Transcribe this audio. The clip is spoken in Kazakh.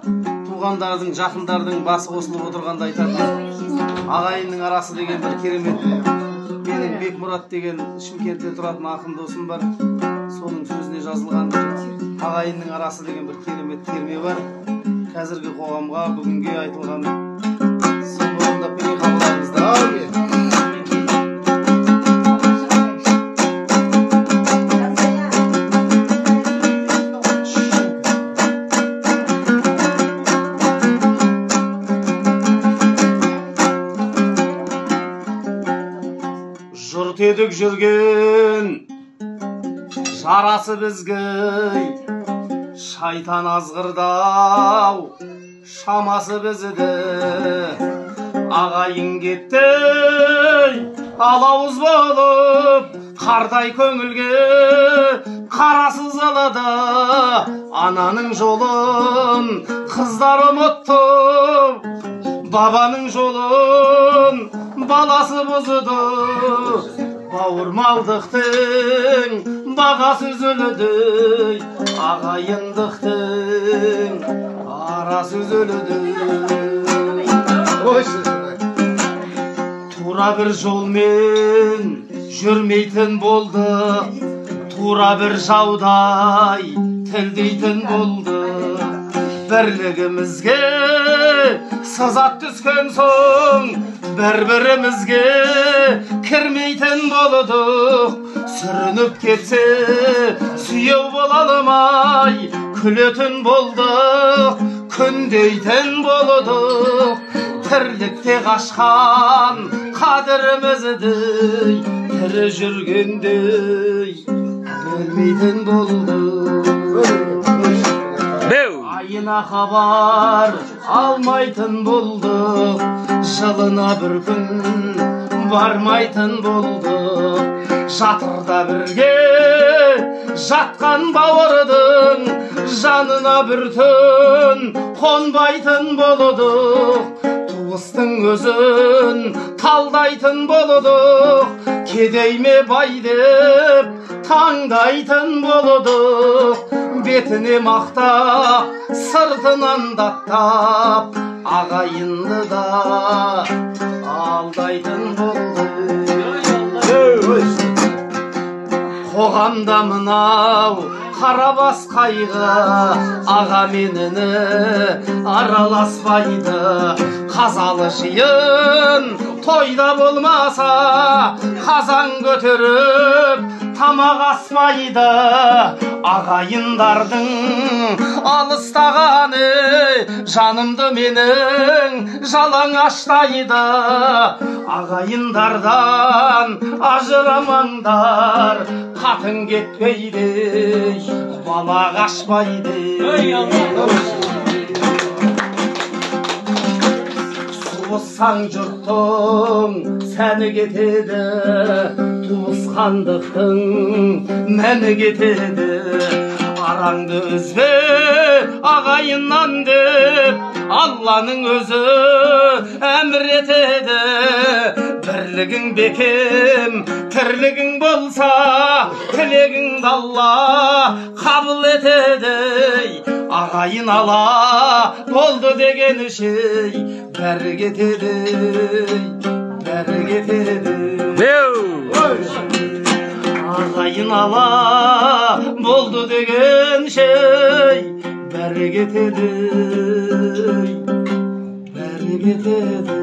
туғандардың, жақындардың басы қосылып отырғанда айтатын ағайынның арасы деген бір керемет. Менің Бекмұрат деген Шымкентте тұратын ақын досым бар. Соның сөзіне жазылған ағайынның арасы деген бір керемет терме бар. Қазіргі қоғамға бүгінге айтылған сын орындап бере қабылдаңыздар. Жұрт едік жүрген жарасы бізгей, шайтан азғырдау шамасы бізді. Ағайын кетті алауыз болып, қардай көңілге қарасыз алады. Ананың жолын қыздар ұмытты, бабаның жолын баласы бұзды. Бауырмалдықтың бағасы үзілді, ағайындықтың арасы үзілді. Тура бір жолмен жүрмейтін болды, тура бір жаудай тілдейтін болды. Бірлігімізге сызат түскен соң, бір-бірімізге кірмейтін болдық. Сүрініп кетсе сүйеу бола алмай, күлетін болдық, күндейтін болдық. Тірлікте қашқан қадірімізді тірі жүргендей білмейтін болдық. Айына хабар алмайтын болдық, жылына бір күн бармайтын болдық. Жатырда бірге жатқан бауырдың жанына бір түн қонбайтын болдық. Туыстың өзін талдайтын болдық, кедей ме бай деп таңдайтын болдық. Бетіне мақтап, сыртынан даттап, ағайынды да алдайтын болды. Қоғамда мынау қарабас қайғы, аға мен іні араласпайды. Қазалы жиын тойда болмаса, қазан көтеріп тамақ аспайды. Ағайындардың алыстағаны жанымды менің жалаң аштайды. Ағайындардан ажырамаңдар, қатын кетпейді, бала қашпайды. Туыссаң жұрттың сәні кетеді, туысқандықтың мәні кетеді. Араңды үзбе ағайыннан деп, Алланың өзі әмір етеді. Бірлігің бекем, тірлігің болса, тілегіңді Алла қабыл етеді. Ағайын ала болды деген шей бәрі кетеді, бәрі кетеді. Ағайын ала болды деген шей бәрі кетеді, бәрі кетеді.